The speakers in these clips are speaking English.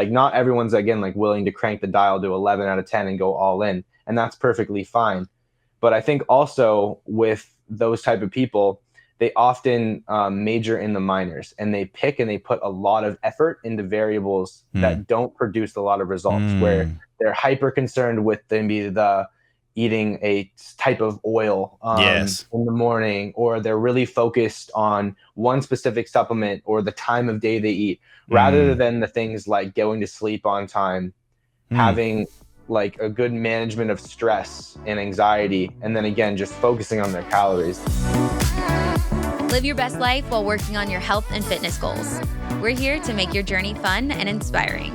Like not everyone's, again, like willing to crank the dial to 11 out of 10 and go all in. And that's perfectly fine. But I think also with those type of people, they often major in the minors, and they pick and they put a lot of effort into variables that don't produce a lot of results, where they're hyper concerned with maybe the eating a type of oil Yes. in the morning, or they're really focused on one specific supplement or the time of day they eat, rather than the things like going to sleep on time, having like a good management of stress and anxiety, and then again, just focusing on their calories. Live your best life while working on your health and fitness goals. We're here to make your journey fun and inspiring.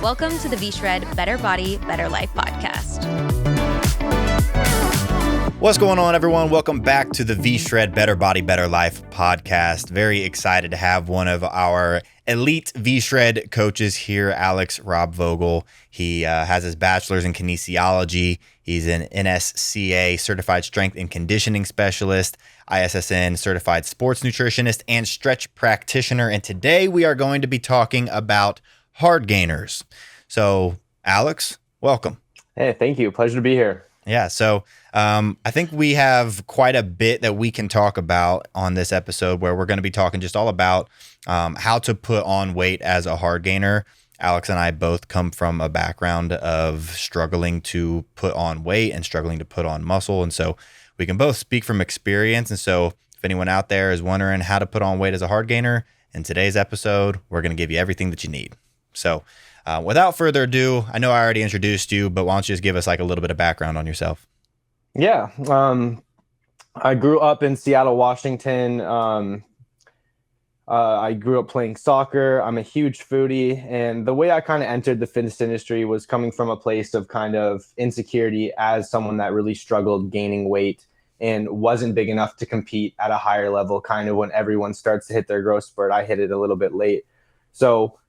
Welcome to the V-Shred Better Body, Better Life podcast. What's going on, everyone? Welcome back to the V-Shred Better Body, Better Life podcast. Very excited to have one of our elite V-Shred coaches here, Alex Raubvogle. He has his bachelor's in kinesiology. He's an NSCA certified strength and conditioning specialist, ISSN certified sports nutritionist, and stretch practitioner. And today we are going to be talking about Hardgainers. So, Alex, welcome. Hey, thank you. Pleasure to be here. Yeah. So I think we have quite a bit that we can talk about on this episode, where we're going to be talking just all about how to put on weight as a Hardgainer. Alex and I both come from a background of struggling to put on weight and struggling to put on muscle. And so we can both speak from experience. And so if anyone out there is wondering how to put on weight as a Hardgainer, in today's episode, we're going to give you everything that you need. So without further ado, I know I already introduced you, but why don't you just give us like a little bit of background on yourself? Yeah. I grew up in Seattle, Washington. I grew up playing soccer. I'm a huge foodie. And the way I kind of entered the fitness industry was coming from a place of kind of insecurity as someone that really struggled gaining weight and wasn't big enough to compete at a higher level. Kind of when everyone starts to hit their growth spurt, I hit it a little bit late. So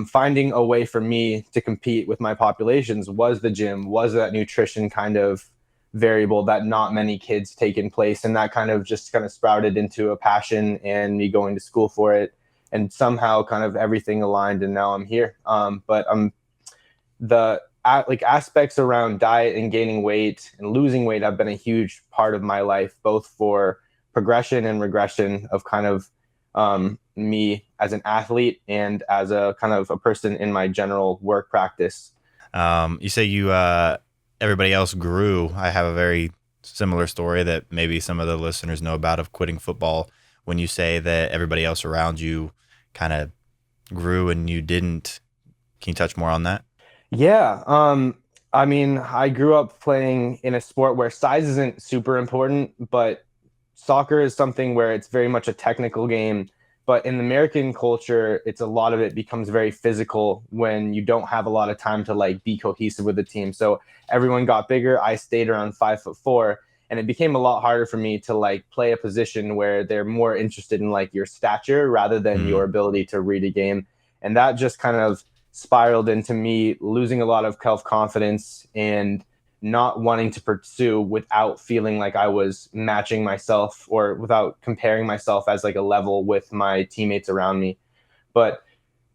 finding a way for me to compete with my populations was the gym, was that nutrition kind of variable that not many kids take in place. And that kind of sprouted into a passion and me going to school for it. And somehow kind of everything aligned, and now I'm here. But the aspects around diet and gaining weight and losing weight have been a huge part of my life, both for progression and regression of kind of me as an athlete and as a kind of a person in my general work practice. You say you everybody else grew. I have a very similar story that maybe some of the listeners know about of quitting football. When you say that everybody else around you kind of grew and you didn't, can you touch more on that? Yeah. I mean, I grew up playing in a sport where size isn't super important, but soccer is something where it's very much a technical game. But in the American culture, a lot of it becomes very physical when you don't have a lot of time to like be cohesive with the team. So everyone got bigger. I stayed around 5'4", and it became a lot harder for me to like play a position where they're more interested in like your stature rather than your ability to read a game. And that just kind of spiraled into me losing a lot of self-confidence and not wanting to pursue without feeling like I was matching myself or without comparing myself as like a level with my teammates around me. But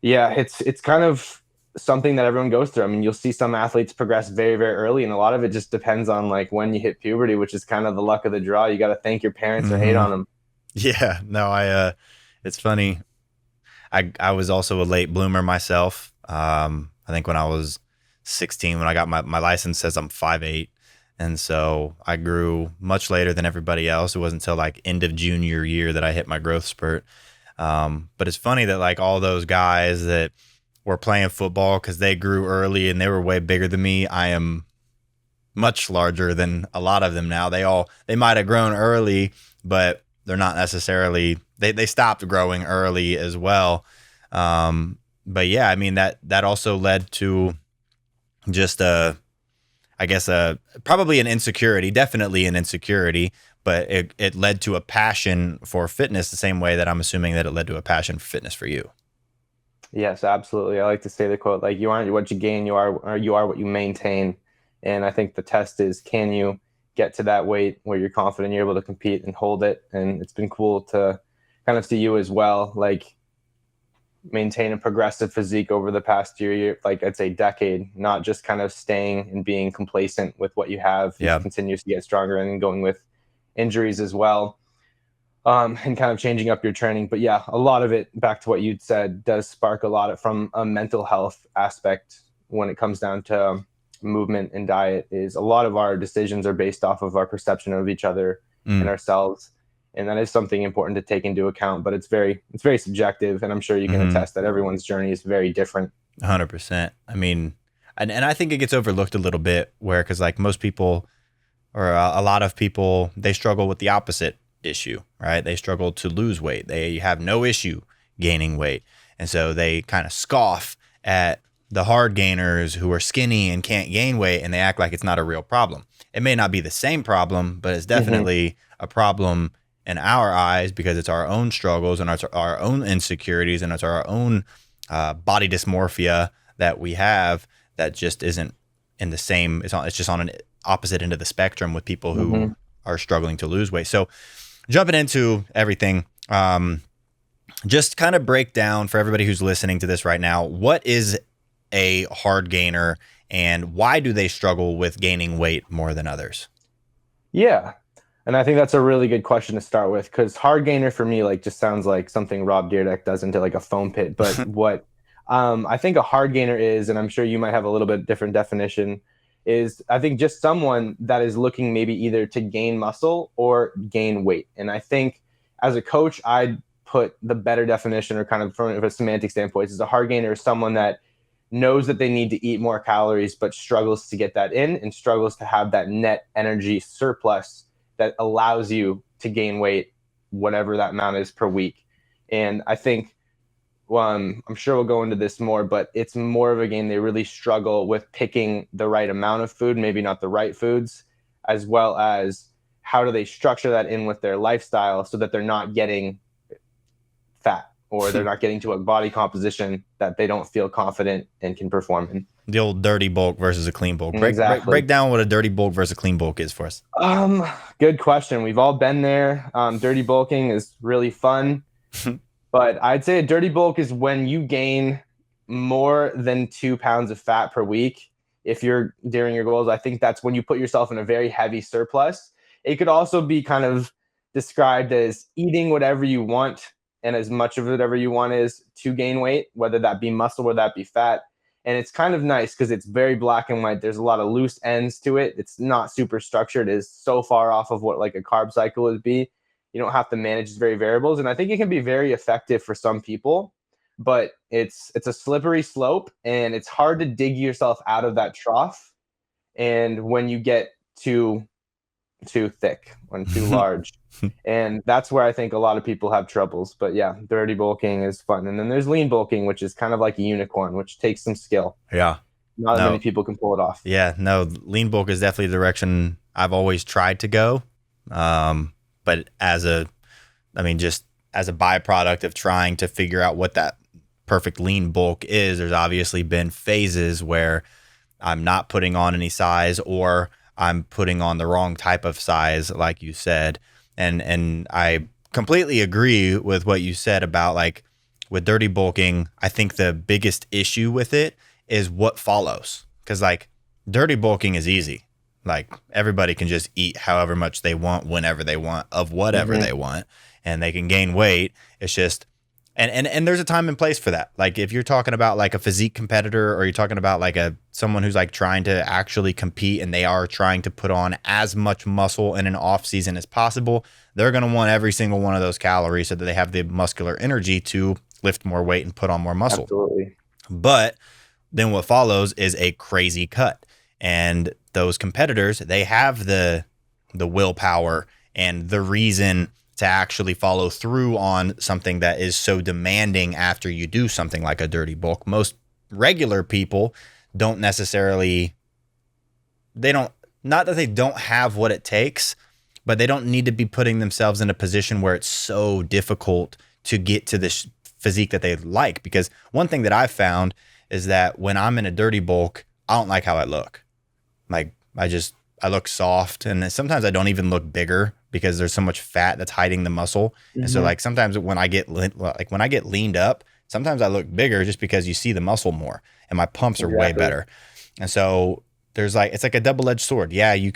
yeah, it's kind of something that everyone goes through. I mean, you'll see some athletes progress very, very early, and a lot of it just depends on like when you hit puberty, which is kind of the luck of the draw. You got to thank your parents or hate on them. Yeah, no, it's funny. I was also a late bloomer myself. I think when I was 16, when I got my license says I'm 5'8", and so I grew much later than everybody else. It wasn't until like end of junior year that I hit my growth spurt. But it's funny that like all those guys that were playing football because they grew early and they were way bigger than me, I am much larger than a lot of them now. They might have grown early, but they're not necessarily, they stopped growing early as well. But yeah, I mean that also led to just probably an insecurity, definitely an insecurity, but it led to a passion for fitness the same way that I'm assuming that it led to a passion for fitness for you. Yes, absolutely. I like to say the quote, like, you aren't what you gain, you are what you maintain. And I think the test is, can you get to that weight where you're confident you're able to compete and hold it? And it's been cool to kind of see you as well. Like, maintain a progressive physique over the past year, like I'd say decade, not just kind of staying and being complacent with what you have. You Yeah. continue to get stronger and going with injuries as well. And kind of changing up your training. But yeah, a lot of it, back to what you'd said, does spark a lot from a mental health aspect when it comes down to movement and diet. Is a lot of our decisions are based off of our perception of each other and ourselves. And that is something important to take into account, but it's very subjective. And I'm sure you can attest that everyone's journey is very different. 100%. I mean, and I think it gets overlooked a little bit cause like most people, or a lot of people, they struggle with the opposite issue, right? They struggle to lose weight. They have no issue gaining weight. And so they kind of scoff at the Hardgainers who are skinny and can't gain weight, and they act like it's not a real problem. It may not be the same problem, but it's definitely a problem in our eyes because it's our own struggles and our own insecurities, and it's our own body dysmorphia that we have that just isn't in the same, it's just on an opposite end of the spectrum with people who are struggling to lose weight. So jumping into everything, just kind of break down for everybody who's listening to this right now, what is a Hardgainer and why do they struggle with gaining weight more than others? Yeah. And I think that's a really good question to start with, because Hardgainer for me, like, just sounds like something Rob Dyrdek does into like a foam pit. But what I think a Hardgainer is, and I'm sure you might have a little bit different definition, is I think just someone that is looking maybe either to gain muscle or gain weight. And I think as a coach, I'd put the better definition, or kind of from a semantic standpoint, is a Hardgainer is someone that knows that they need to eat more calories, but struggles to get that in and struggles to have that net energy surplus that allows you to gain weight, whatever that amount is per week. And I think, I'm sure we'll go into this more, but it's more of a game. They really struggle with picking the right amount of food, maybe not the right foods, as well as how do they structure that in with their lifestyle so that they're not getting fat, or they're not getting to a body composition that they don't feel confident and can perform in. The old dirty bulk versus a clean bulk. Exactly. Break down what a dirty bulk versus a clean bulk is for us. Good question. We've all been there. Dirty bulking is really fun. But I'd say a dirty bulk is when you gain more than 2 pounds of fat per week. If you're during your goals, I think that's when you put yourself in a very heavy surplus. It could also be kind of described as eating whatever you want and as much of whatever you want is to gain weight, whether that be muscle or that be fat. And it's kind of nice because it's very black and white. There's a lot of loose ends to it. It's not super structured. It is so far off of what like a carb cycle would be. You don't have to manage very variables. And I think it can be very effective for some people, but it's a slippery slope and it's hard to dig yourself out of that trough. And when you get too thick, when too large, and that's where I think a lot of people have troubles. But yeah, dirty bulking is fun. And then there's lean bulking, which is kind of like a unicorn, which takes some skill. Yeah. Not many people can pull it off. Yeah, no, lean bulk is definitely the direction I've always tried to go. But just as a byproduct of trying to figure out what that perfect lean bulk is, there's obviously been phases where I'm not putting on any size, or I'm putting on the wrong type of size, like you said. And I completely agree with what you said about, like, with dirty bulking. I think the biggest issue with it is what follows. Because, like, dirty bulking is easy. Like, everybody can just eat however much they want, whenever they want, of whatever they want, and they can gain weight. It's just, and there's a time and place for that. Like, if you're talking about like a physique competitor, or you're talking about like someone who's like trying to actually compete and they are trying to put on as much muscle in an off season as possible, they're going to want every single one of those calories so that they have the muscular energy to lift more weight and put on more muscle. Absolutely. But then what follows is a crazy cut. And those competitors, they have the willpower and the reason to actually follow through on something that is so demanding after you do something like a dirty bulk. Most regular people don't necessarily, not that they don't have what it takes, but they don't need to be putting themselves in a position where it's so difficult to get to this physique that they like. Because one thing that I've found is that when I'm in a dirty bulk, I don't like how I look. Like, I look soft, and sometimes I don't even look bigger because there's so much fat that's hiding the muscle. And so, like, sometimes when I get leaned up, Sometimes I look bigger just because you see the muscle more and my pumps are way Exactly. better. And so there's like, it's like a double-edged sword. Yeah, you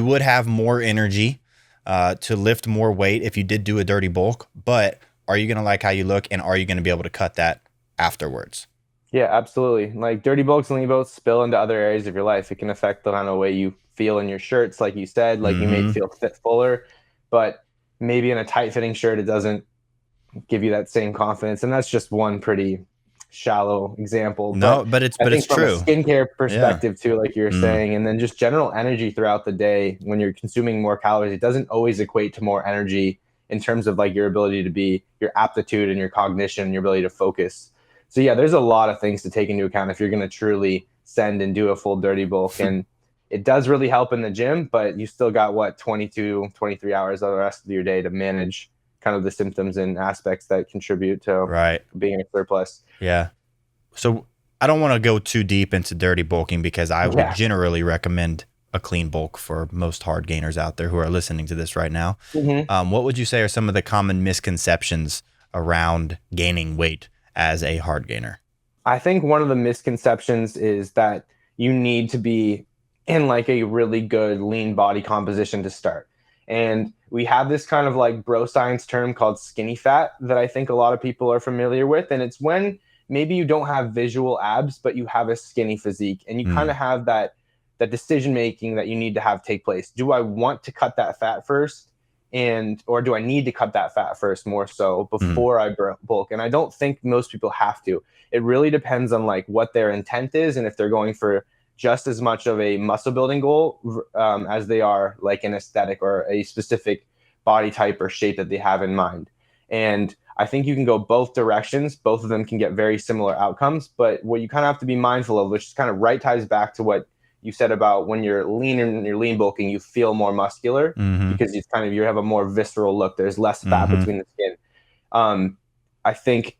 would have more energy to lift more weight if you did do a dirty bulk, but are you going to like how you look, and are you going to be able to cut that afterwards? Yeah, absolutely. Like dirty bulks and lean bulks spill into other areas of your life. It can affect the kind of way you feel in your shirts, like you said. Like you may Mm-hmm. feel fuller, but maybe in a tight fitting shirt, it doesn't give you that same confidence. And that's just one pretty shallow example. No, But but I it's think from a true. skincare Yeah. perspective too, like you were Mm. saying, and then just general energy throughout the day when you're consuming more calories, it doesn't always equate to more energy in terms of like your ability to be your aptitude and your cognition and your ability to focus. So yeah, there's a lot of things to take into account if you're going to truly send and do a full dirty bulk. And it does really help in the gym, but you still got what, 22, 23 hours of the rest of your day to manage kind of the symptoms and aspects that contribute to Right. being in a surplus. Yeah. So I don't want to go too deep into dirty bulking because I would Yeah. generally recommend a clean bulk for most hard gainers out there who are listening to this right now. Mm-hmm. What would you say are some of the common misconceptions around gaining weight as a hard gainer? I think one of the misconceptions is that you need to be in like a really good lean body composition to start. And we have this kind of like bro science term called skinny fat that I think a lot of people are familiar with. And it's when maybe you don't have visual abs, but you have a skinny physique and you kind Mm. of have that decision making that you need to have take place. Do I want to cut that fat first? Or do I need to cut that fat first more so Mm. before I bulk? And I don't think most people have to. It really depends on like what their intent is and if they're going for just as much of a muscle building goal as they are like an aesthetic or a specific body type or shape that they have in mind. And I think you can go both directions. Both of them can get very similar outcomes. But what you kind of have to be mindful of, which kind of right ties back to what you said about when you're lean and you're lean bulking, you feel more muscular Mm-hmm. because it's kind of you have a more visceral look. There's less fat Mm-hmm. between the skin. I think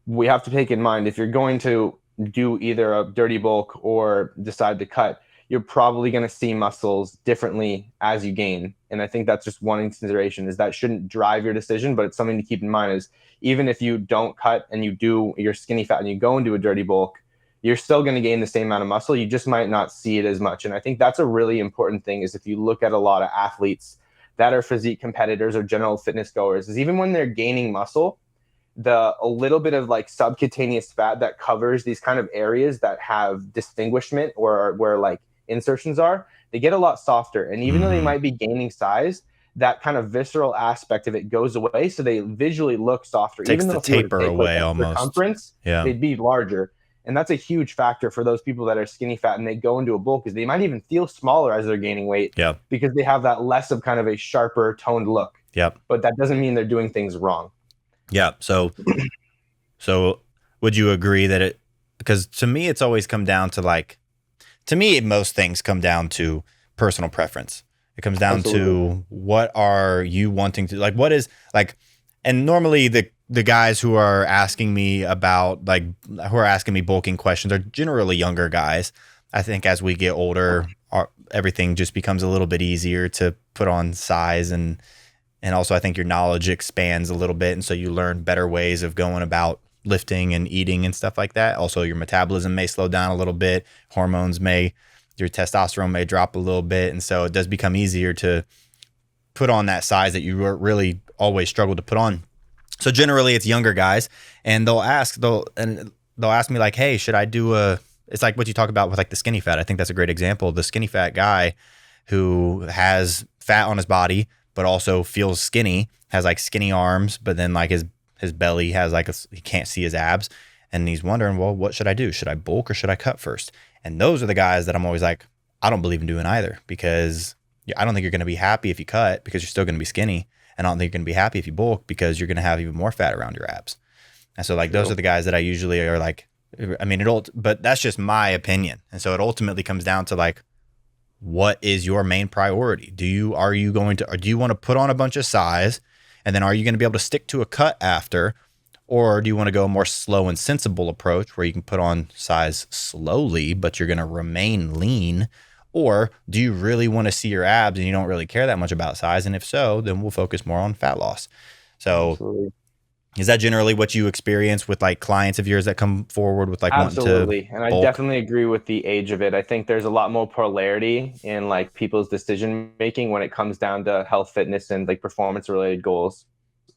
we have to take in mind if you're going to do either a dirty bulk or decide to cut, you're probably going to see muscles differently as you gain. And I think that's just one consideration is that shouldn't drive your decision, but it's something to keep in mind is even if you don't cut and you do your skinny fat and you go and do a dirty bulk, you're still going to gain the same amount of muscle. You just might not see it as much. And I think that's a really important thing is if you look at a lot of athletes that are physique competitors or general fitness goers, is even when they're gaining muscle, a little bit of like subcutaneous fat that covers these kind of areas that have distinguishment or where like insertions are, they get a lot softer. And even though they Mm-hmm. might be gaining size, that kind of visceral aspect of it goes away. So they visually look softer. Takes Even though the if you were to taper take like away a almost. circumference, Yeah. they'd be larger. And that's a huge factor for those people that are skinny fat and they go into a bulk because they might even feel smaller as they're gaining weight Yeah. because they have that less of kind of a sharper toned look. Yep. But that doesn't mean they're doing things wrong. Yeah. So would you agree that because to me, it's always come down to to me, most things come down to personal preference. It comes down to what are you wanting to, what is and normally the guys who are asking me about, who are asking me bulking questions are generally younger guys. I think as we get older, everything just becomes a little bit easier to put on size and also I think your knowledge expands a little bit. And so you learn better ways of going about lifting and eating and stuff like that. Also, your metabolism may slow down a little bit. Your testosterone may drop a little bit. And so it does become easier to put on that size that you really always struggled to put on. So generally it's younger guys and they'll ask me like, hey, should I do it's like what you talk about with like the skinny fat. I think that's a great example. The skinny fat guy who has fat on his body, but also feels skinny, has like skinny arms, but then like his belly has he can't see his abs. And he's wondering, well, what should I do? Should I bulk or should I cut first? And those are the guys that I'm always like, I don't believe in doing either because I don't think you're going to be happy if you cut because you're still going to be skinny. And I don't think you're going to be happy if you bulk because you're going to have even more fat around your abs. And so those are the guys that I usually are like, but that's just my opinion. And so it ultimately comes down to what is your main priority? Do you want to put on a bunch of size and then are you going to be able to stick to a cut after? Or do you want to go a more slow and sensible approach where you can put on size slowly, but you're going to remain lean? Or do you really want to see your abs and you don't really care that much about size? And if so, then we'll focus more on fat loss. So Absolutely. Is that generally what you experience with like clients of yours that come forward with like wanting to Absolutely. And I bulk? definitely agree with the age of it. I think there's a lot more polarity in like people's decision making when it comes down to health, fitness, and like performance related goals.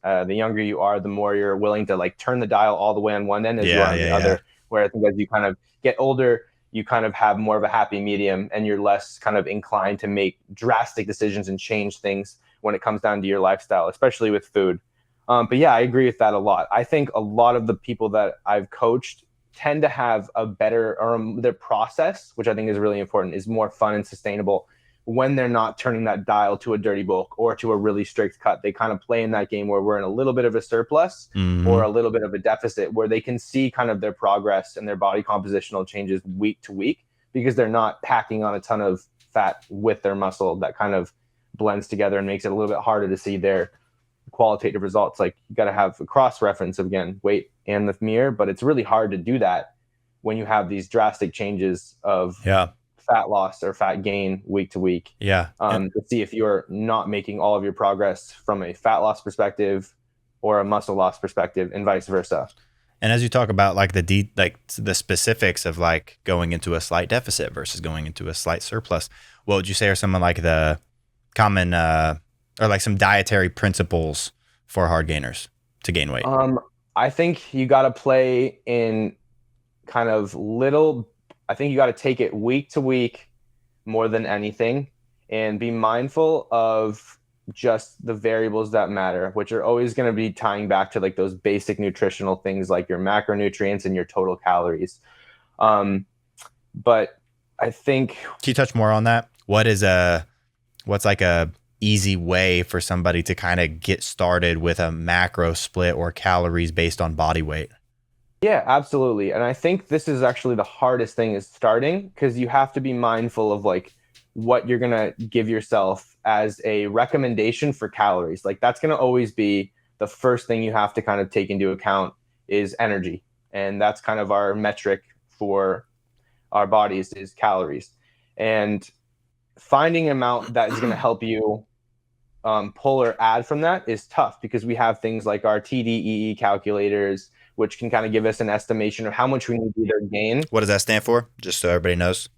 The younger you are, the more you're willing to like turn the dial all the way on one end as you are Yeah, on the yeah, yeah. other. Where I think as you kind of get older, you kind of have more of a happy medium and you're less kind of inclined to make drastic decisions and change things when it comes down to your lifestyle, especially with food. But yeah, I agree with that a lot. I think a lot of the people that I've coached tend to have a better, or their process, which I think is really important, is more fun and sustainable when they're not turning that dial to a dirty bulk or to a really strict cut. They kind of play in that game where we're in a little bit of a surplus or a little bit of a deficit, where they can see kind of their progress and their body compositional changes week to week, because they're not packing on a ton of fat with their muscle that kind of blends together and makes it a little bit harder to see their qualitative results. Like, you got to have a cross reference of, again, weight and the mirror, but it's really hard to do that when you have these drastic changes of fat loss or fat gain week to week. To see if you're not making all of your progress from a fat loss perspective or a muscle loss perspective, and vice versa. And as you talk about like the specifics of like going into a slight deficit versus going into a slight surplus, what would you say are some of like the common or like some dietary principles for hard gainers to gain weight? I think you got to play in kind of little, I think you got to take it week to week more than anything, and be mindful of just the variables that matter, which are always going to be tying back to like those basic nutritional things like your macronutrients and your total calories. But I think, can you touch more on that? What's like a easy way for somebody to kind of get started with a macro split or calories based on body weight? Yeah, absolutely. And I think this is actually the hardest thing, is starting, because you have to be mindful of like what you're going to give yourself as a recommendation for calories. Like, that's going to always be the first thing you have to kind of take into account, is energy. And that's kind of our metric for our bodies, is calories. And finding an amount that is going to help you pull or add from that is tough, because we have things like our TDEE calculators, which can kind of give us an estimation of how much we need to either gain. What does that stand for? Just so everybody knows.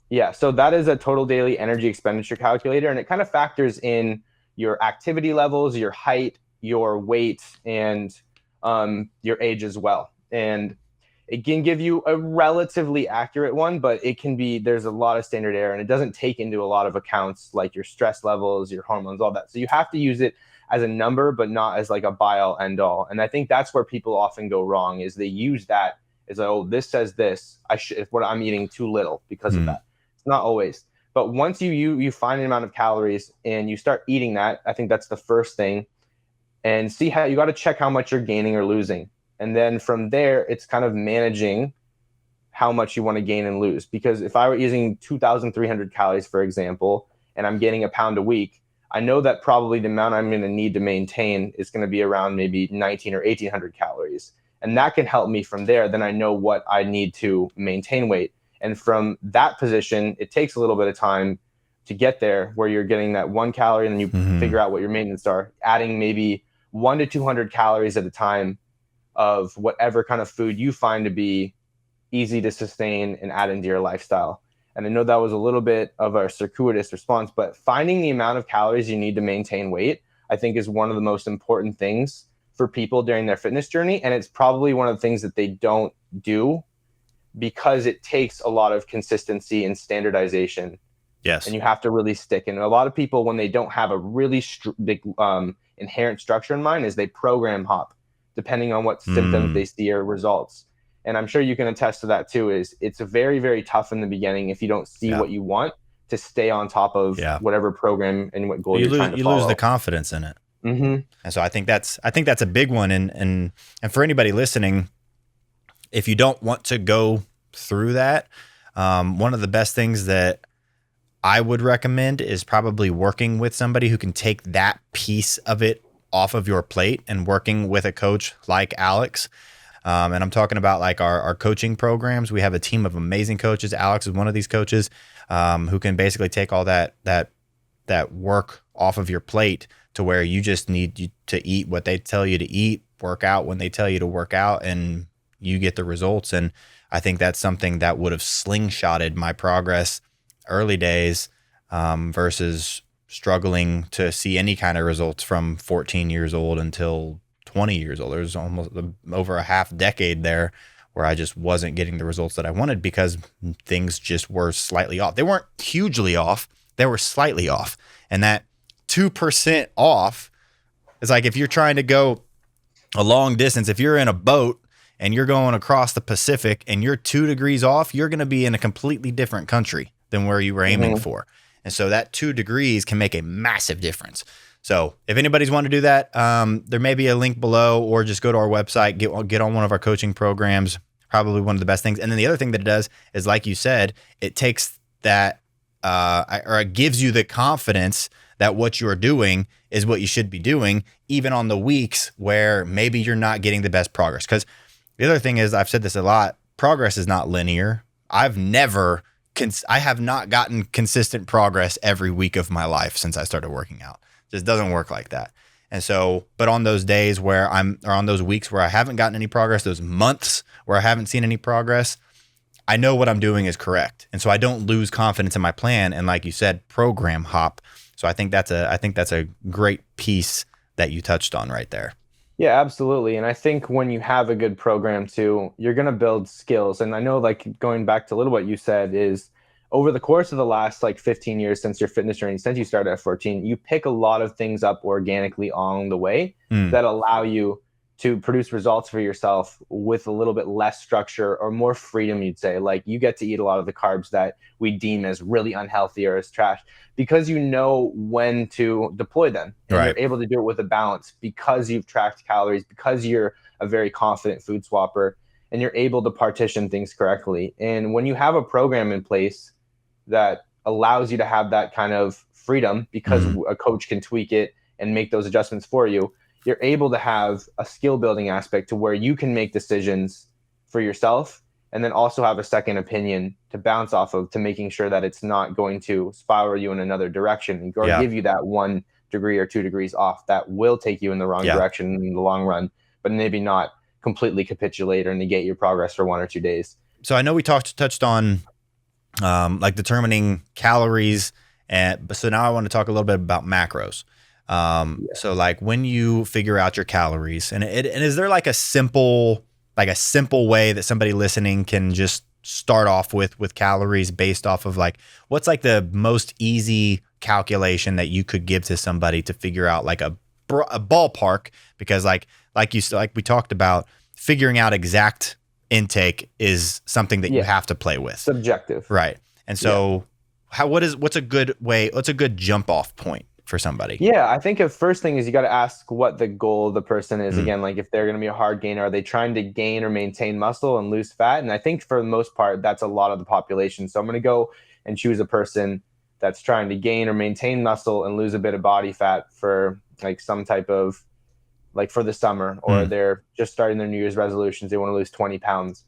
Yeah, so that is a total daily energy expenditure calculator, and it kind of factors in your activity levels, your height, your weight, and your age as well. And it can give you a relatively accurate one, but it can be, there's a lot of standard error, and it doesn't take into a lot of accounts like your stress levels, your hormones, all that. So you have to use it as a number, but not as like a buy all end all. And I think that's where people often go wrong, is they use that as, oh, this says this, what I'm eating too little because of that. It's not always. But once you find an amount of calories and you start eating that, I think that's the first thing. And see how, you got to check how much you're gaining or losing. And then from there, it's kind of managing how much you want to gain and lose. Because if I were using 2,300 calories, for example, and I'm gaining a pound a week, I know that probably the amount I'm going to need to maintain is going to be around maybe 19 or 1,800 calories. And that can help me from there. Then I know what I need to maintain weight. And from that position, it takes a little bit of time to get there, where you're getting that 1 calorie and then you figure out what your maintenance are, adding maybe 1 to 200 calories at a time of whatever kind of food you find to be easy to sustain and add into your lifestyle. And I know that was a little bit of a circuitous response, but finding the amount of calories you need to maintain weight, I think, is one of the most important things for people during their fitness journey. And it's probably one of the things that they don't do, because it takes a lot of consistency and standardization. Yes. And you have to really stick. And a lot of people, when they don't have a really big inherent structure in mind, is they program hop, depending on what symptoms they see or results. And I'm sure you can attest to that too, is it's very, very tough in the beginning if you don't see what you want to stay on top of whatever program and what goal you're trying to follow. You lose the confidence in it. And so I think that's a big one. And for anybody listening, if you don't want to go through that, one of the best things that I would recommend is probably working with somebody who can take that piece of it off of your plate, and working with a coach like Alex. And I'm talking about like our coaching programs. We have a team of amazing coaches. Alex is one of these coaches who can basically take all that work off of your plate to where you just need to eat what they tell you to eat, work out when they tell you to work out, and you get the results. And I think that's something that would have slingshotted my progress early days, versus struggling to see any kind of results from 14 years old until 20 years old. There's almost over a half decade there where I just wasn't getting the results that I wanted because things just were slightly off. They weren't hugely off. They were slightly off. And that 2% off is like, if you're trying to go a long distance, if you're in a boat and you're going across the Pacific and you're 2 degrees off, you're going to be in a completely different country than where you were aiming for. And so that 2 degrees can make a massive difference. So if anybody's want to do that, there may be a link below, or just go to our website, get on one of our coaching programs. Probably one of the best things. And then the other thing that it does is, like you said, it takes that, or it gives you the confidence that what you're doing is what you should be doing, even on the weeks where maybe you're not getting the best progress. Because the other thing is, I've said this a lot, progress is not linear. I have not gotten consistent progress every week of my life since I started working out. It just doesn't work like that. And so, but on those days or on those weeks where I haven't gotten any progress, those months where I haven't seen any progress, I know what I'm doing is correct. And so I don't lose confidence in my plan. And like you said, program hop. So I think that's a great piece that you touched on right there. Yeah, absolutely. And I think when you have a good program too, you're going to build skills. And I know, like, going back to a little what you said is, over the course of the last 15 years since your fitness journey, since you started at 14, you pick a lot of things up organically along the way that allow you to produce results for yourself with a little bit less structure or more freedom, you'd say. Like, you get to eat a lot of the carbs that we deem as really unhealthy or as trash because you know when to deploy them. And you're able to do it with a balance because you've tracked calories, because you're a very confident food swapper, and you're able to partition things correctly. And when you have a program in place that allows you to have that kind of freedom because a coach can tweak it and make those adjustments for you, you're able to have a skill building aspect to where you can make decisions for yourself and then also have a second opinion to bounce off of, to making sure that it's not going to spiral you in another direction or give you that 1 degree or 2 degrees off that will take you in the wrong direction in the long run, but maybe not completely capitulate or negate your progress for 1 or 2 days. So I know we touched on like determining calories, so now I want to talk a little bit about macros. So like, when you figure out your calories, and is there like a simple way that somebody listening can just start off with calories based off of, like, what's like the most easy calculation that you could give to somebody to figure out like a ballpark? Because like we talked about, figuring out exact intake is something that you have to play with. Subjective. Right. And so what's a good jump off point for somebody? Yeah, I think the first thing is you got to ask what the goal of the person is. Again, like, if they're going to be a hard gainer, are they trying to gain or maintain muscle and lose fat? And I think for the most part, that's a lot of the population. So I'm going to go and choose a person that's trying to gain or maintain muscle and lose a bit of body fat for like some type of, like, for the summer, or they're just starting their New Year's resolutions. They want to lose 20 pounds.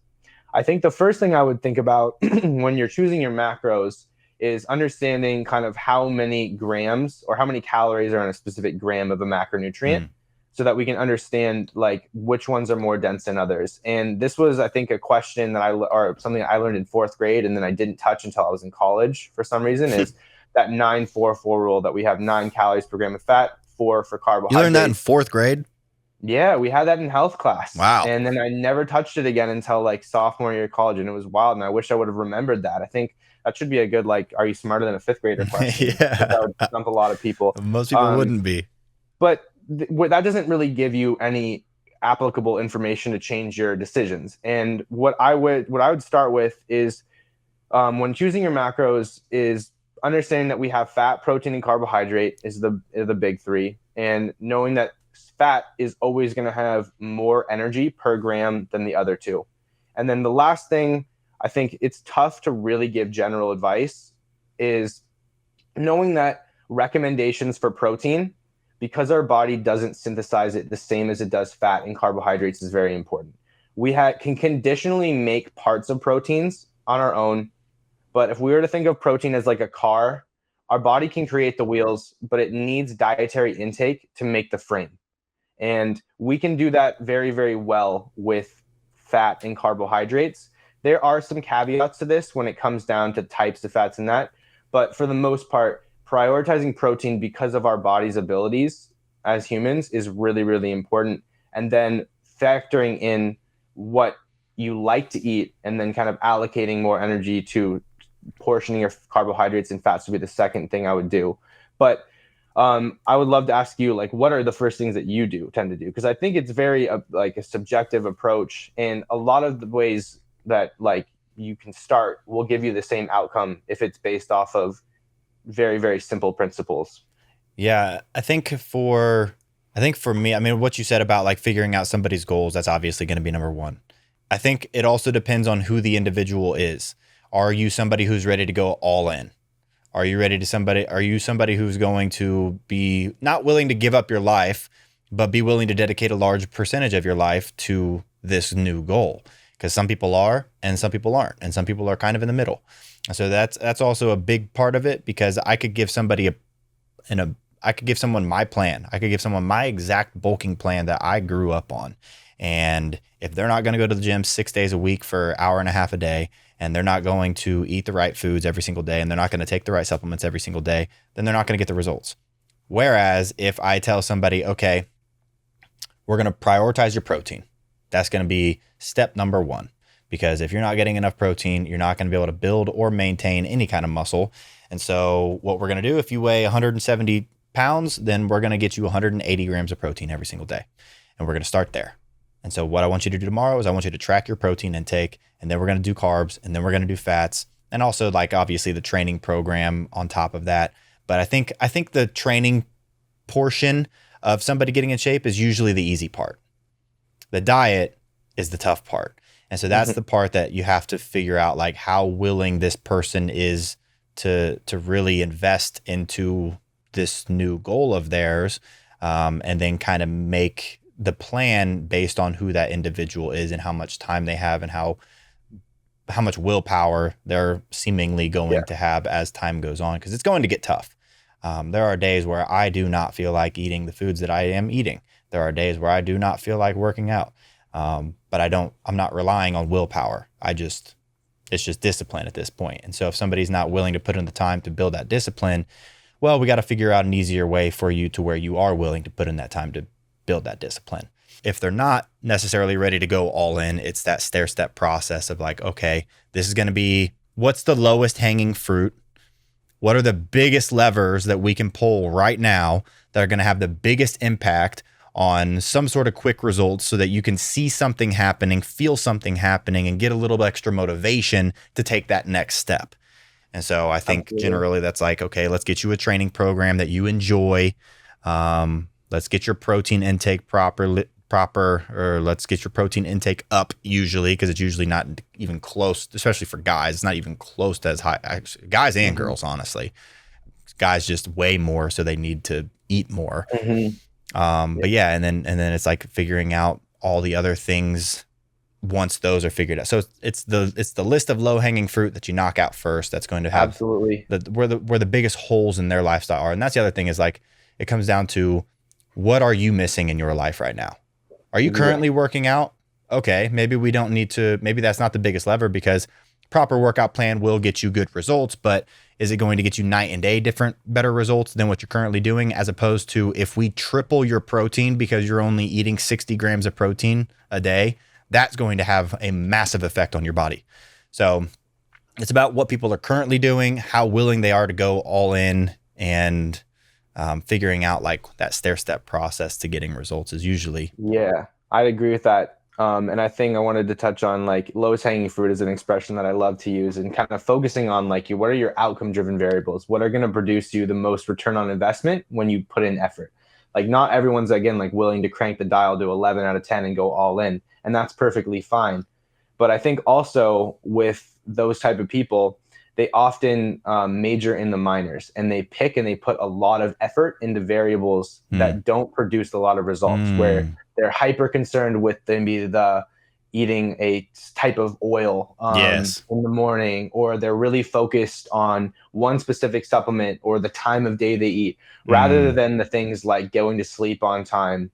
I think the first thing I would think about when you're choosing your macros is understanding kind of how many grams or how many calories are in a specific gram of a macronutrient, so that we can understand like which ones are more dense than others. And this was, I think, a question that or something I learned in 4th grade and then I didn't touch until I was in college for some reason, is that 9-4-4 rule, that we have 9 calories per gram of fat, 4 for carbohydrates. You learned that in 4th grade? Yeah, we had that in health class. Wow. And then I never touched it again until like sophomore year of college, and it was wild. And I wish I would have remembered that. I think that should be a good, like, are you smarter than a 5th grader question? That would stump a lot of people. Most people wouldn't be. But that doesn't really give you any applicable information to change your decisions. And what I would start with is, when choosing your macros, is understanding that we have fat, protein, and carbohydrate is the big 3, and knowing that fat is always going to have more energy per gram than the other 2. And then the last thing, I think it's tough to really give general advice, is knowing that recommendations for protein, because our body doesn't synthesize it the same as it does fat and carbohydrates, is very important. We can conditionally make parts of proteins on our own, but if we were to think of protein as like a car our body can create the wheels, but it needs dietary intake to make the frame. And we can do that very, very well with fat and carbohydrates. There are some caveats to this when it comes down to types of fats and that. But for the most part, prioritizing protein because of our body's abilities as humans is really, really important. And then factoring in what you like to eat and then kind of allocating more energy to portioning your carbohydrates and fats would be the second thing I would do. But I would love to ask you, like, what are the first things that you tend to do? Because I think it's very like a subjective approach, and a lot of the ways that like you can start will give you the same outcome if it's based off of very, very simple principles. Yeah, I think for me, I mean, what you said about like figuring out somebody's goals, that's obviously going to be number one. I think it also depends on who the individual is. Are you somebody who's ready to go all in? Are you somebody who's going to be not willing to give up your life, but be willing to dedicate a large percentage of your life to this new goal? Because some people are and some people aren't, and some people are kind of in the middle. So that's also a big part of it, because I could give somebody I could give someone my plan. I could give someone my exact bulking plan that I grew up on. And if they're not going to go to the gym 6 days a week for an hour and a half a day, and they're not going to eat the right foods every single day, and they're not going to take the right supplements every single day, then they're not going to get the results. Whereas if I tell somebody, okay, we're going to prioritize your protein, that's going to be step number one. Because if you're not getting enough protein, you're not going to be able to build or maintain any kind of muscle. And so what we're going to do, if you weigh 170 pounds, then we're going to get you 180 grams of protein every single day. And we're going to start there. And so what I want you to do tomorrow is I want you to track your protein intake, and then we're going to do carbs, and then we're going to do fats, and also like obviously the training program on top of that. But I think the training portion of somebody getting in shape is usually the easy part. The diet is the tough part. And so that's the part that you have to figure out, like how willing this person is to really invest into this new goal of theirs, and then kind of make the plan based on who that individual is and how much time they have and how much willpower they're seemingly going to have as time goes on, because it's going to get tough. There are days where I do not feel like eating the foods that I am eating. There are days where I do not feel like working out. But I'm not relying on willpower. It's just discipline at this point. And so if somebody's not willing to put in the time to build that discipline, well, we got to figure out an easier way for you to where you are willing to put in that time to build that discipline. If they're not necessarily ready to go all in, it's that stair-step process of like, okay, this is going to be, what's the lowest hanging fruit? What are the biggest levers that we can pull right now that are going to have the biggest impact on some sort of quick results, so that you can see something happening, feel something happening, and get a little extra motivation to take that next step. And so I think generally that's like, okay, let's get you a training program that you enjoy. Let's get your protein intake proper, or let's get your protein intake up usually, because it's usually not even close, especially for guys. It's not even close to as high, actually, guys and girls, honestly. Guys just weigh more, so they need to eat more. But yeah, and then it's like figuring out all the other things once those are figured out. So it's the list of low hanging fruit that you knock out first. That's going to have absolutely where the biggest holes in their lifestyle are. And that's the other thing, is like, it comes down to, what are you missing in your life right now? Are you currently working out? Okay, maybe we don't need to, maybe that's not the biggest lever, because proper workout plan will get you good results, but is it going to get you night and day better results than what you're currently doing? As opposed to, if we triple your protein because you're only eating 60 grams of protein a day, that's going to have a massive effect on your body. So it's about what people are currently doing, how willing they are to go all in, and figuring out like that stair-step process to getting results is usually. Yeah, I'd agree with that. And I think I wanted to touch on like lowest hanging fruit is an expression that I love to use, and kind of focusing on like, what are your outcome driven variables? What are going to produce you the most return on investment when you put in effort? Like, not everyone's, again, like willing to crank the dial to 11 out of 10 and go all in. And that's perfectly fine. But I think also with those type of people, they often major in the minors, and they pick and they put a lot of effort into variables that don't produce a lot of results, where they're hyper concerned with maybe the eating a type of oil Yes. in the morning, or they're really focused on one specific supplement or the time of day they eat, rather Mm. than the things like going to sleep on time,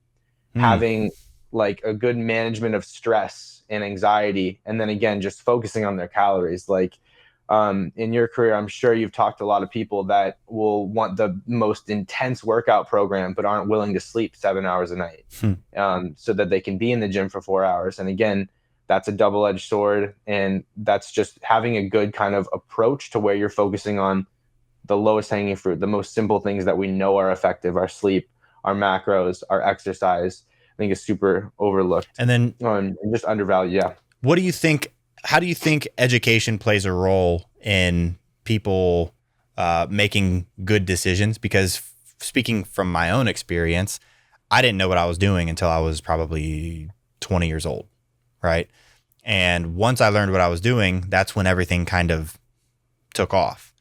Mm. having like a good management of stress and anxiety, and then again just focusing on their calories. Like in your career, I'm sure you've talked to a lot of people that will want the most intense workout program but aren't willing to sleep 7 hours a night, Hmm. so that they can be in the gym for 4 hours. And again, that's a double-edged sword, and that's just having a good kind of approach to where you're focusing on the lowest hanging fruit, the most simple things that we know are effective: our sleep, our macros, our exercise. I think is super overlooked And then and just undervalued. Yeah. what do you think? How do you think education plays a role in people making good decisions? Because speaking from my own experience, I didn't know what I was doing until I was probably 20 years old, right? And once I learned what I was doing, that's when everything kind of took off.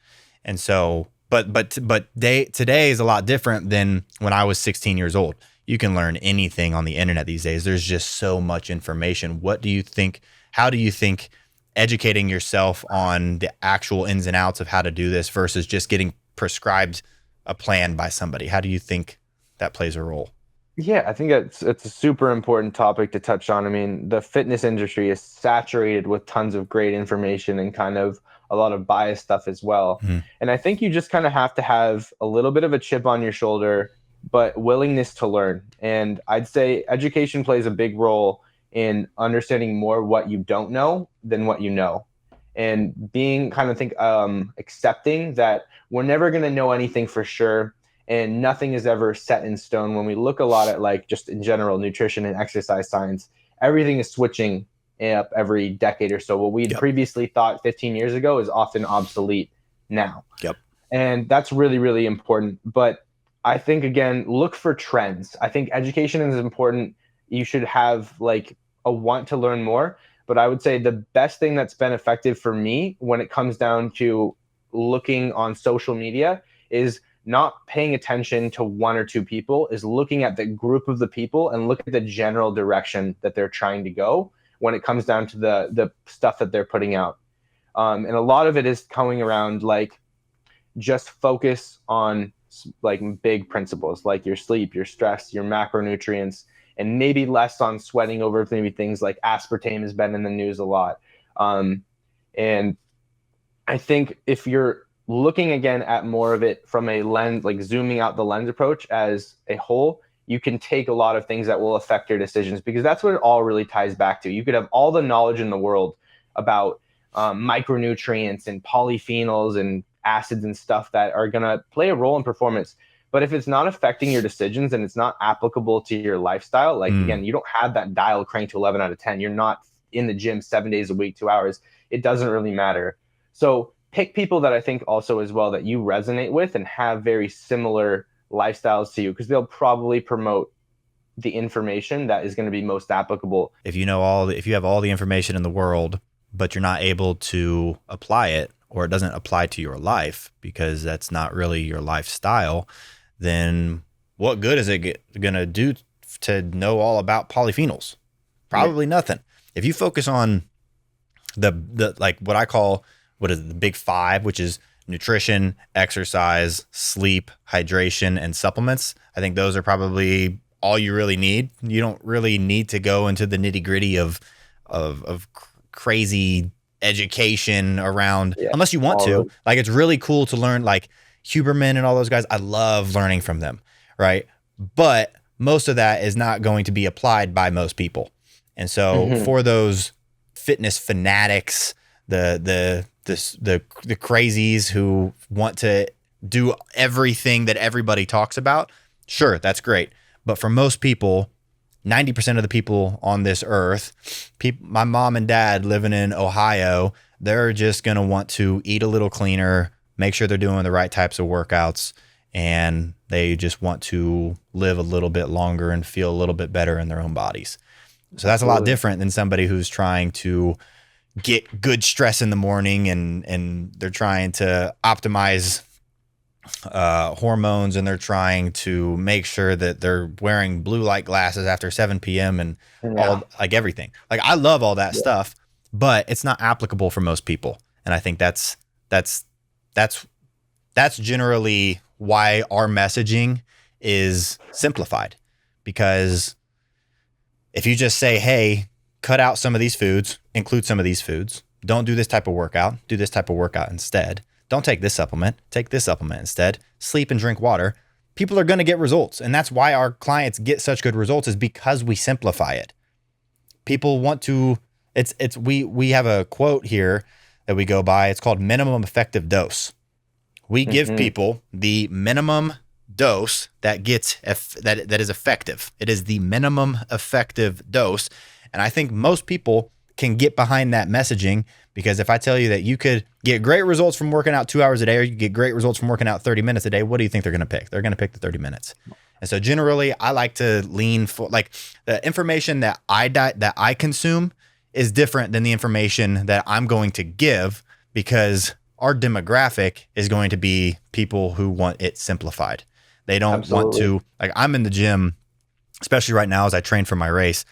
And so, today is a lot different than when I was 16 years old. You can learn anything on the internet these days. There's just so much information. What do you think? How do you think educating yourself on the actual ins and outs of how to do this versus just getting prescribed a plan by somebody? How do you think that plays a role? Yeah, I think it's a super important topic to touch on. I mean, the fitness industry is saturated with tons of great information and kind of a lot of biased stuff as well. Mhm. And I think you just kind of have to have a little bit of a chip on your shoulder, but willingness to learn. And I'd say education plays a big role in understanding more what you don't know than what you know. And being kind of accepting that we're never going to know anything for sure, and nothing is ever set in stone. When we look a lot at like just in general nutrition and exercise science, everything is switching up every decade or so. What we had Yep. previously thought 15 years ago is often obsolete now. Yep. And that's really, really important. But I think, again, look for trends. I think education is important. You should have like a want to learn more. But I would say the best thing that's been effective for me when it comes down to looking on social media is not paying attention to one or two people, is looking at the group of the people and look at the general direction that they're trying to go when it comes down to the stuff that they're putting out. And a lot of it is coming around like just focus on like big principles like your sleep, your stress, your macronutrients, and maybe less on sweating over maybe things like aspartame has been in the news a lot. And I think if you're looking again at more of it from a lens, like zooming out the lens approach as a whole, you can take a lot of things that will affect your decisions, because that's what it all really ties back to. You could have all the knowledge in the world about micronutrients and polyphenols and acids and stuff that are going to play a role in performance. But if it's not affecting your decisions and it's not applicable to your lifestyle, like again, you don't have that dial cranked to 11 out of 10. You're not in the gym 7 days a week, 2 hours. It doesn't really matter. So pick people that I think also as well that you resonate with and have very similar lifestyles to you, because they'll probably promote the information that is going to be most applicable. If you know if you have all the information in the world, but you're not able to apply it, or it doesn't apply to your life because that's not really your lifestyle, then what good is it going to do to know all about polyphenols? Probably nothing. If you focus on the like what I call the big five, which is nutrition, exercise, sleep, hydration, and supplements, I think those are probably all you really need. You don't really need to go into the nitty gritty of crazy education around, unless you want to. Like, it's really cool to learn, like Huberman and all those guys. I love learning from them, right? But most of that is not going to be applied by most people. And so for those fitness fanatics, the crazies who want to do everything that everybody talks about, sure, that's great. But for most people, 90% of the people on this earth, my mom and dad living in Ohio, they're just going to want to eat a little cleaner, make sure they're doing the right types of workouts, and they just want to live a little bit longer and feel a little bit better in their own bodies. So that's a lot different than somebody who's trying to get good stress in the morning and they're trying to optimize hormones, and they're trying to make sure that they're wearing blue light glasses after 7 p.m. and Yeah. all like everything. Like I love all that Yeah. stuff, but it's not applicable for most people. And I think that's generally why our messaging is simplified, because if you just say, hey, cut out some of these foods, include some of these foods, don't do this type of workout, do this type of workout instead. Don't take this supplement, take this supplement instead. Sleep and drink water. People are going to get results. And that's why our clients get such good results, is because we simplify it. People want to, we have a quote here that we go by. It's called minimum effective dose. We give people the minimum dose that that is effective. It is the minimum effective dose. And I think most people can get behind that messaging, because if I tell you that you could get great results from working out 2 hours a day, or you get great results from working out 30 minutes a day, what do you think they're going to pick? They're going to pick the 30 minutes. And so generally I like to lean for, like, the information that I consume is different than the information that I'm going to give, because our demographic is going to be people who want it simplified. They don't want to, like, I'm in the gym, especially right now as I train for my race.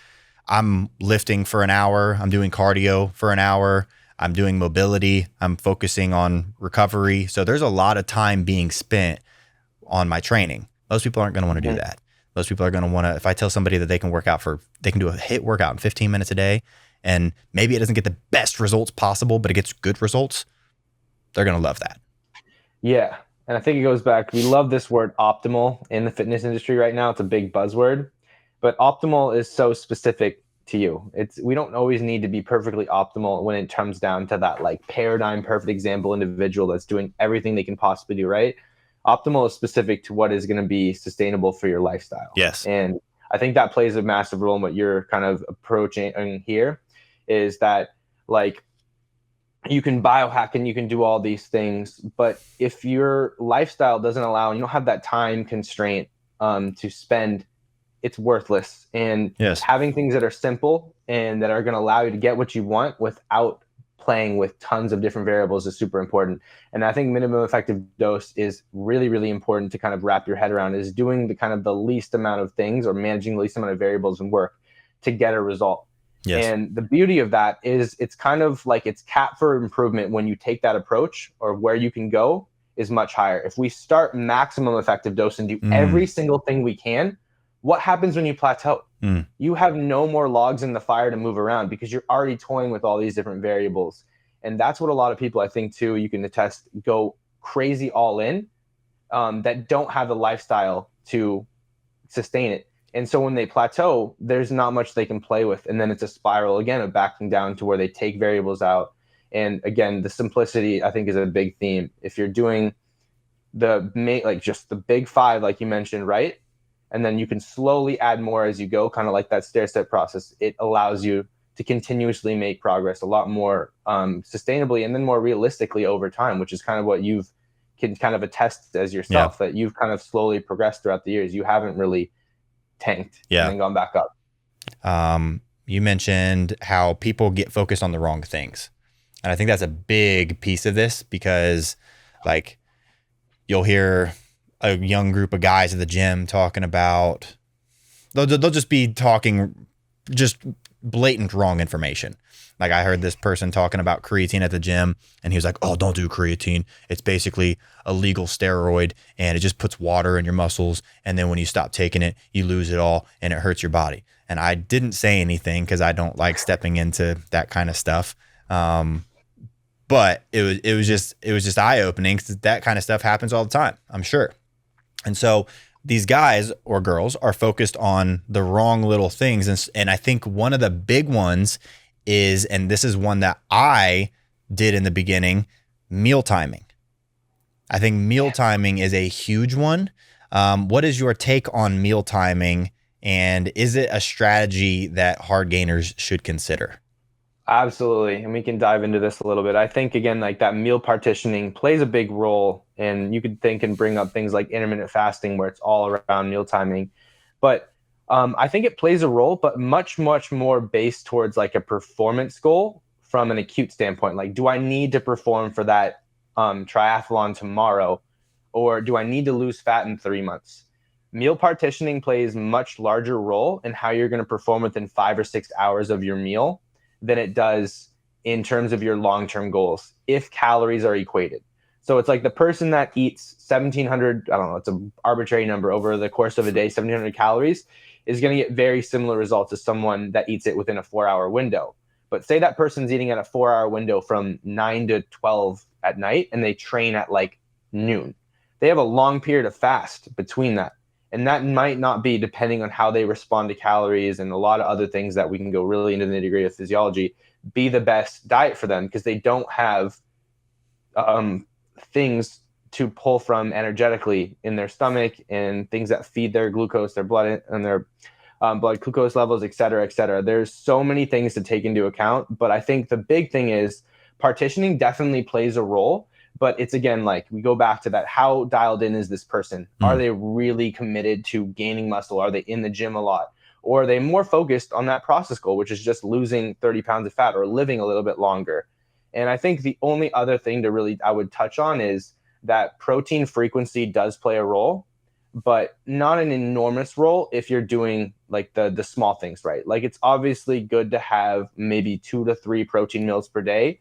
I'm lifting for an hour. I'm doing cardio for an hour. I'm doing mobility. I'm focusing on recovery. So there's a lot of time being spent on my training. Most people aren't going to want to do that. Most people are going to want to, if I tell somebody that they can do a HIIT workout in 15 minutes a day, and maybe it doesn't get the best results possible, but it gets good results, they're going to love that. Yeah. And I think it goes back, we love this word optimal in the fitness industry right now. It's a big buzzword, but optimal is so specific to you. We don't always need to be perfectly optimal when it comes down to that like paradigm perfect example individual that's doing everything they can possibly do, right? Optimal is specific to what is going to be sustainable for your lifestyle. Yes. And I think that plays a massive role in what you're kind of approaching here, is that, like, you can biohack and you can do all these things, but if your lifestyle doesn't allow, and you don't have that time constraint to spend, it's worthless. And having things that are simple and that are going to allow you to get what you want without playing with tons of different variables is super important. And I think minimum effective dose is really, really important to kind of wrap your head around, is doing the kind of the least amount of things, or managing the least amount of variables and work to get a result. Yes. And the beauty of that is it's kind of like it's capped for improvement when you take that approach, or where you can go is much higher. If we start maximum effective dose and do every single thing we can, what happens when you plateau? You have no more logs in the fire to move around, because you're already toying with all these different variables. And that's what a lot of people, I think too, you can attest, go crazy all in, that don't have the lifestyle to sustain it. And so when they plateau, there's not much they can play with. And then it's a spiral again of backing down to where they take variables out. And again, the simplicity, I think, is a big theme. If you're doing just the big five, like you mentioned, right? And then you can slowly add more as you go, kind of like that stair-step process. It allows you to continuously make progress a lot more sustainably, and then more realistically over time, which is kind of what can kind of attest as yourself, that you've kind of slowly progressed throughout the years. You haven't really tanked and then gone back up. You mentioned how people get focused on the wrong things. And I think that's a big piece of this, because like you'll hear a young group of guys at the gym talking about, they'll just be talking just blatant wrong information. Like I heard this person talking about creatine at the gym, and he was like, oh, don't do creatine. It's basically a legal steroid, and it just puts water in your muscles. And then when you stop taking it, you lose it all and it hurts your body. And I didn't say anything, because I don't like stepping into that kind of stuff. But it was just eye opening, because that kind of stuff happens all the time, I'm sure. And so these guys or girls are focused on the wrong little things. And I think one of the big ones is, and this is one that I did in the beginning, meal timing. I think meal timing is a huge one. What is your take on meal timing, and is it a strategy that Hardgainers should consider? Absolutely. And we can dive into this a little bit. I think, again, like that meal partitioning plays a big role, and you could think and bring up things like intermittent fasting, where it's all around meal timing. But I think it plays a role, but much, much more based towards like a performance goal from an acute standpoint. Like, do I need to perform for that triathlon tomorrow? or do I need to lose fat in 3 months? Meal partitioning plays much larger role in how you're going to perform within 5 or 6 hours of your meal than it does in terms of your long-term goals, if calories are equated. So it's like the person that eats 1,700, I don't know, it's an arbitrary number over the course of a day, 1,700 calories, is going to get very similar results as someone that eats it within a 4-hour window. But say that person's eating at a 4-hour window from 9 to 12 at night, and they train at like noon. They have a long period of fast between that. And that might not be, depending on how they respond to calories and a lot of other things that we can go really into the nitty-gritty of physiology, be the best diet for them, because they don't have things to pull from energetically in their stomach and things that feed their glucose, their blood, and their blood glucose levels, et cetera, et cetera. There's so many things to take into account. But I think the big thing is partitioning definitely plays a role. But it's, again, like we go back to that. How dialed in is this person? Are they really committed to gaining muscle? Are they in the gym a lot? Or are they more focused on that process goal, which is just losing 30 pounds of fat or living a little bit longer? And I think the only other thing to really I would touch on is that protein frequency does play a role, but not an enormous role if you're doing like the small things right. Like it's obviously good to have maybe 2 to 3 protein meals per day,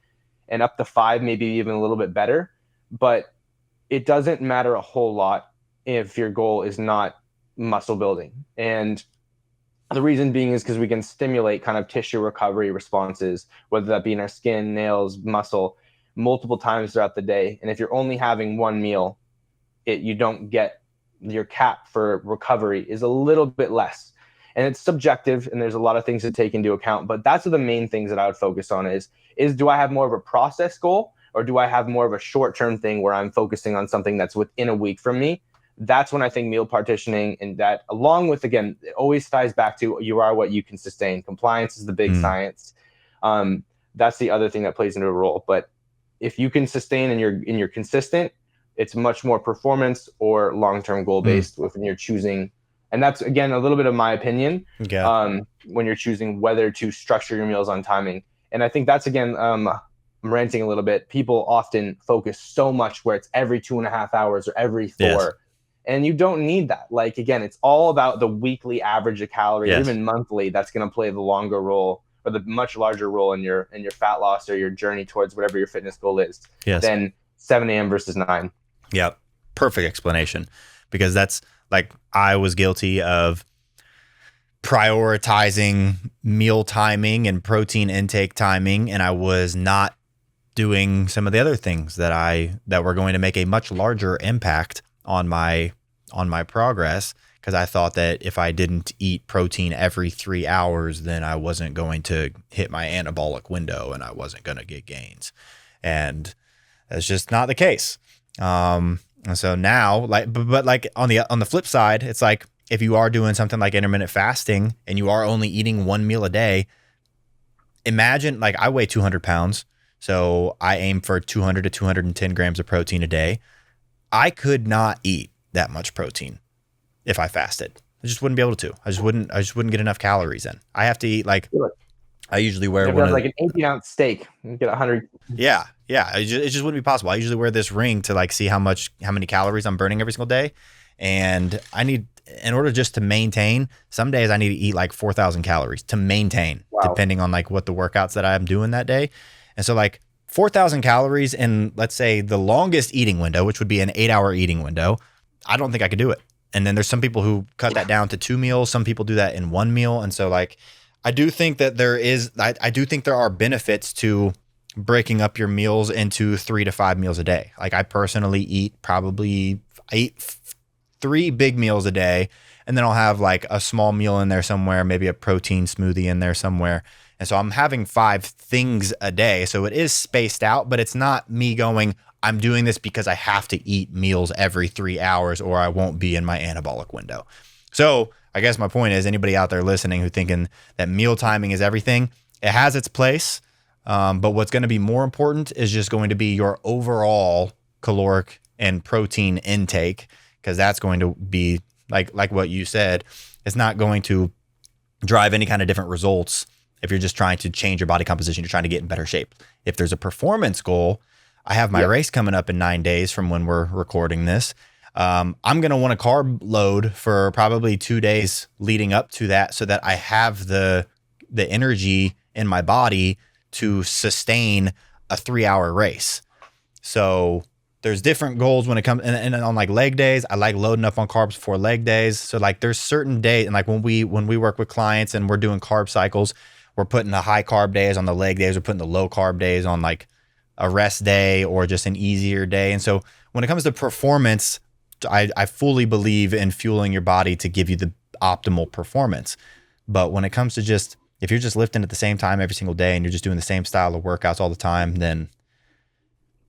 and up to 5, maybe even a little bit better. But it doesn't matter a whole lot if your goal is not muscle building. And the reason being is because we can stimulate kind of tissue recovery responses, whether that be in our skin, nails, muscle, multiple times throughout the day. And if you're only having one meal, you don't get your cap for recovery is a little bit less. And it's subjective, and there's a lot of things to take into account. But that's the main things that I would focus on is do I have more of a process goal, or do I have more of a short-term thing where I'm focusing on something that's within a week from me? That's when I think meal partitioning, and that along with, again, it always ties back to you are what you can sustain. Compliance is the big science. That's the other thing that plays into a role. But if you can sustain and you're consistent, it's much more performance or long-term goal based when you're choosing. And that's, again, a little bit of my opinion when you're choosing whether to structure your meals on timing. And I think that's, again, I'm ranting a little bit. People often focus so much where it's every 2.5 hours or every 4. Yes. And you don't need that. Like, again, it's all about the weekly average of calories, or even monthly. That's going to play the longer role, or the much larger role in your fat loss or your journey towards whatever your fitness goal is than 7 a.m. versus 9. Yeah. Perfect explanation. Because that's like, I was guilty of prioritizing meal timing and protein intake timing, and I was not doing some of the other things that were going to make a much larger impact on my progress, because I thought that if I didn't eat protein every 3 hours, then I wasn't going to hit my anabolic window and I wasn't going to get gains. And that's just not the case. And so now, but like on the flip side, it's like, if you are doing something like intermittent fasting and you are only eating one meal a day, imagine, like, I weigh 200 pounds. So I aim for 200 to 210 grams of protein a day. I could not eat that much protein if I fasted. I just wouldn't be able to. I just wouldn't get enough calories in. I have to eat, like, I usually wear like an 18-ounce steak. You get 100. Yeah. It just wouldn't be possible. I usually wear this ring to, like, see how many calories I'm burning every single day. And in order just to maintain, some days I need to eat like 4,000 calories to maintain, depending on like what the workouts that I'm doing that day. And so, like, 4,000 calories in, let's say, the longest eating window, which would be an 8-hour eating window, I don't think I could do it. And then there's some people who cut that down to 2 meals. Some people do that in 1 meal. And so, like, I do think that I do think there are benefits to breaking up your meals into 3 to 5 meals a day. Like, I personally eat 3 big meals a day, and then I'll have like a small meal in there somewhere, maybe a protein smoothie in there somewhere. And so I'm having 5 things a day. So it is spaced out, but it's not me going, I'm doing this because I have to eat meals every 3 hours or I won't be in my anabolic window. So I guess my point is, anybody out there listening who thinking that meal timing is everything, it has its place. But what's going to be more important is just going to be your overall caloric and protein intake, because that's going to be like what you said. It's not going to drive any kind of different results if you're just trying to change your body composition, you're trying to get in better shape. If there's a performance goal, I have my race coming up in 9 days from when we're recording this. I'm going to want to carb load for probably 2 days leading up to that so that I have the energy in my body to sustain a 3-hour race. So there's different goals when it comes, and on like leg days, I like loading up on carbs before leg days. So like there's certain days, and like when we work with clients and we're doing carb cycles, we're putting the high carb days on the leg days, we're putting the low carb days on like a rest day or just an easier day. And so when it comes to performance, I fully believe in fueling your body to give you the optimal performance. But when it comes to just, if you're just lifting at the same time every single day and you're just doing the same style of workouts all the time, then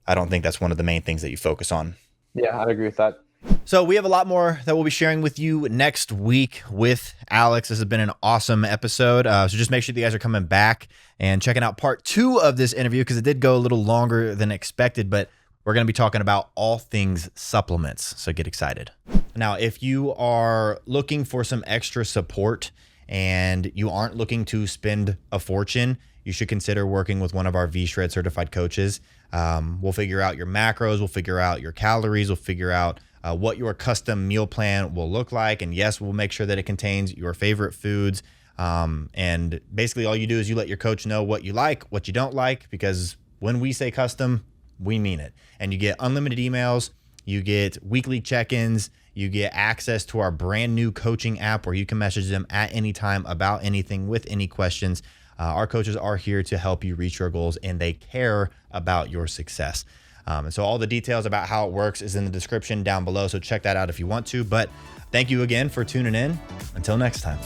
I don't think that's one of the main things that you focus on. Yeah, I'd agree with that. So we have a lot more that we'll be sharing with you next week with Alex. This has been an awesome episode. So just make sure that you guys are coming back and checking out part 2 of this interview, because it did go a little longer than expected, but we're going to be talking about all things supplements. So get excited. Now, if you are looking for some extra support and you aren't looking to spend a fortune, you should consider working with one of our V-Shred certified coaches. We'll figure out your macros. We'll figure out your calories. We'll figure out what your custom meal plan will look like. And yes, we'll make sure that it contains your favorite foods. And basically all you do is you let your coach know what you like, what you don't like, because when we say custom, we mean it. And you get unlimited emails, you get weekly check-ins, you get access to our brand new coaching app where you can message them at any time about anything with any questions. Our coaches are here to help you reach your goals, and they care about your success. And so all the details about how it works is in the description down below. So check that out if you want to. But thank you again for tuning in. Until next time.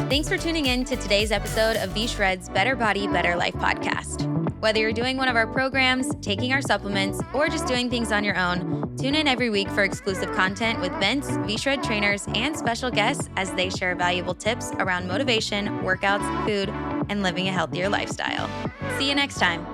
Thanks for tuning in to today's episode of V-Shred's Better Body, Better Life podcast. Whether you're doing one of our programs, taking our supplements, or just doing things on your own, tune in every week for exclusive content with Vince, V-Shred trainers, and special guests as they share valuable tips around motivation, workouts, food, and living a healthier lifestyle. See you next time.